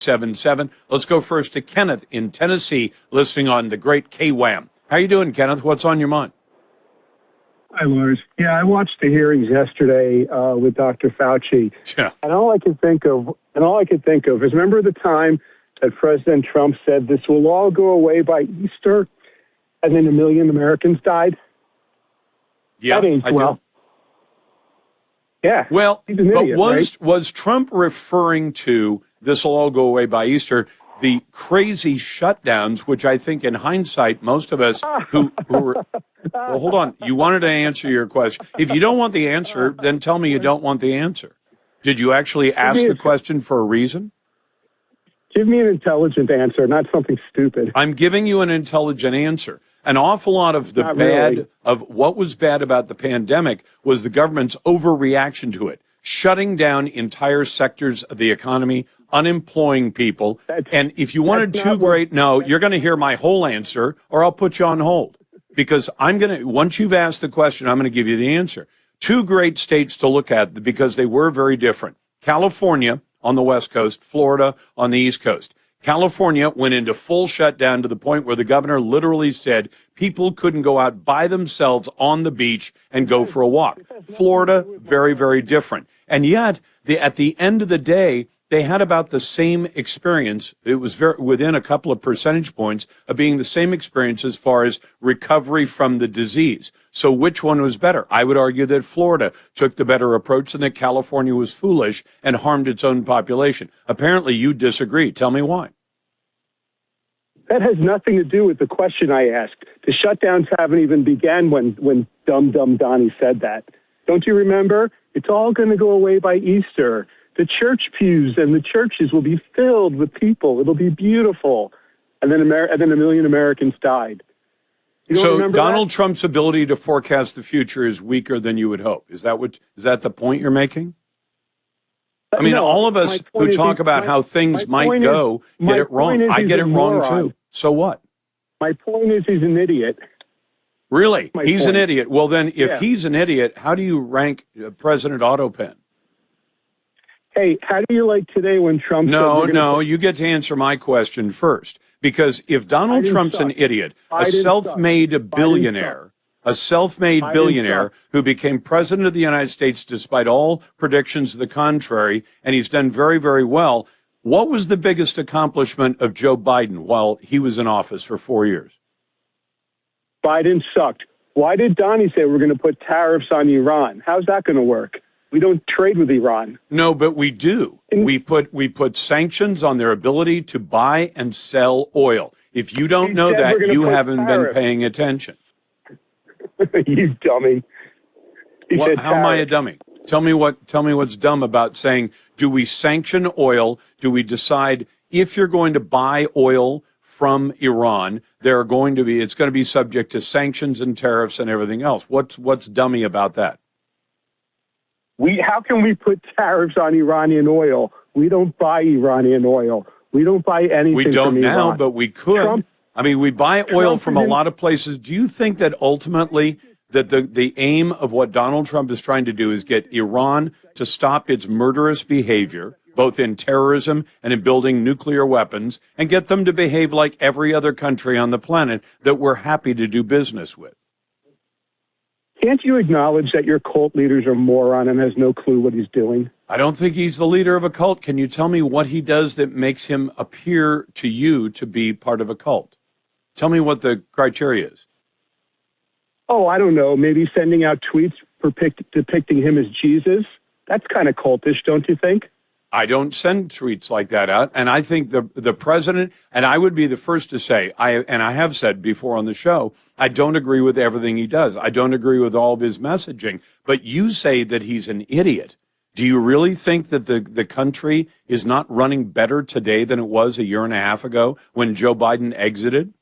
877. Let's go first to Kenneth in Tennessee, listening on the great KWAM. How you doing, Kenneth? What's on your mind? Hi, Lars. Yeah, I watched the hearings yesterday with Dr. Fauci, Yeah. and all I could think of is remember the time that President Trump said this will all go away by Easter, and then 1 million Americans died. Yeah, that ain't I well. do. Yeah. Well, he's an but idiot, right? was Trump referring to this will all go away by Easter? The crazy shutdowns, which I think in hindsight, most of us who were, well, hold on. You wanted to answer your question. If you don't want the answer, then tell me you don't want the answer. Did you actually ask the question for a reason? Give me an intelligent answer, not something stupid. I'm giving you an intelligent answer. An awful lot of the Not bad, really. of what was bad about the pandemic was the government's overreaction to it, shutting down entire sectors of the economy, unemploying people. And if you wanted too great, no, you're going to hear my whole answer or I'll put you on hold. Because once you've asked the question, I'm going to give you the answer. Two great states to look at because they were very different. California on the West Coast, Florida on the East Coast. California went into full shutdown to the point where the governor literally said people couldn't go out by themselves on the beach and go for a walk. Florida, very, very different. And yet, at the end of the day, they had about the same experience. It was within a couple of percentage points of being the same experience as far as recovery from the disease. So which one was better? I would argue that Florida took the better approach and that California was foolish and harmed its own population. Apparently you disagree. Tell me why. That has nothing to do with the question I asked. The shutdowns haven't even began when dumb Donnie said that. Don't you remember? It's all going to go away by Easter. The church pews and the churches will be filled with people. It'll be beautiful. And then 1 million Americans died. So Donald Trump's ability to forecast the future is weaker than you would hope. Is that the point you're making? I mean, all of us who talk about how things might go get it wrong. I get it wrong too. So what? My point is he's an idiot. Really? He's an idiot. Well, then if he's an idiot, how do you rank President Autopen? Hey, how do you like today when Trump No, you get to answer my question first. Because if Donald Trump's an idiot, a self-made billionaire who became president of the United States despite all predictions to the contrary, and he's done very, very well, what was the biggest accomplishment of Joe Biden while he was in office for 4 years? Biden sucked. Why did Donnie say we're going to put tariffs on Iran? How's that going to work? We don't trade with Iran. No, but we do. We put sanctions on their ability to buy and sell oil. If you don't know that, you haven't been paying attention. You dummy. How am I a dummy? Tell me what's dumb about saying, do we sanction oil? Do we decide if you're going to buy oil from Iran, it's going to be subject to sanctions and tariffs and everything else? What's dummy about that? How can we put tariffs on Iranian oil? We don't buy Iranian oil. We don't buy anything We don't from now, Iran. but we could. We buy oil from a lot of places. Do you think that ultimately that the aim of what Donald Trump is trying to do is get Iran to stop its murderous behavior, both in terrorism and in building nuclear weapons, and get them to behave like every other country on the planet that we're happy to do business with? Can't you acknowledge that your cult leader's a moron and has no clue what he's doing? I don't think he's the leader of a cult. Can you tell me what he does that makes him appear to you to be part of a cult? Tell me what the criteria is. Oh, I don't know. Maybe sending out tweets depicting him as Jesus? That's kind of cultish, don't you think? I don't send tweets like that out. And I think the president, and I would be the first to say, I have said before on the show, I don't agree with everything he does. I don't agree with all of his messaging. But you say that he's an idiot. Do you really think that the country is not running better today than it was a year and a half ago when Joe Biden exited?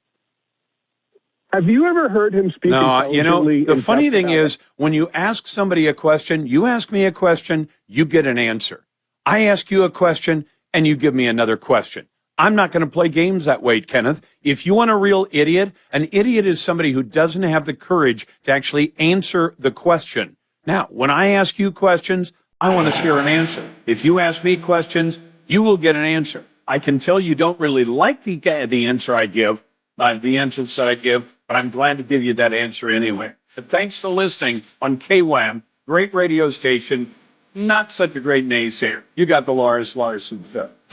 Have you ever heard him speak? No, the funny thing is, when you ask somebody a question, you ask me a question, you get an answer. I ask you a question, and you give me another question. I'm not going to play games that way, Kenneth. If you want a real idiot, an idiot is somebody who doesn't have the courage to actually answer the question. Now, when I ask you questions, I want to hear an answer. If you ask me questions, you will get an answer. I can tell you don't really like the answer I give, the answers that I give, but I'm glad to give you that answer anyway. But thanks for listening on KWAM, great radio station, not such a great naysayer. You got the Larson Show.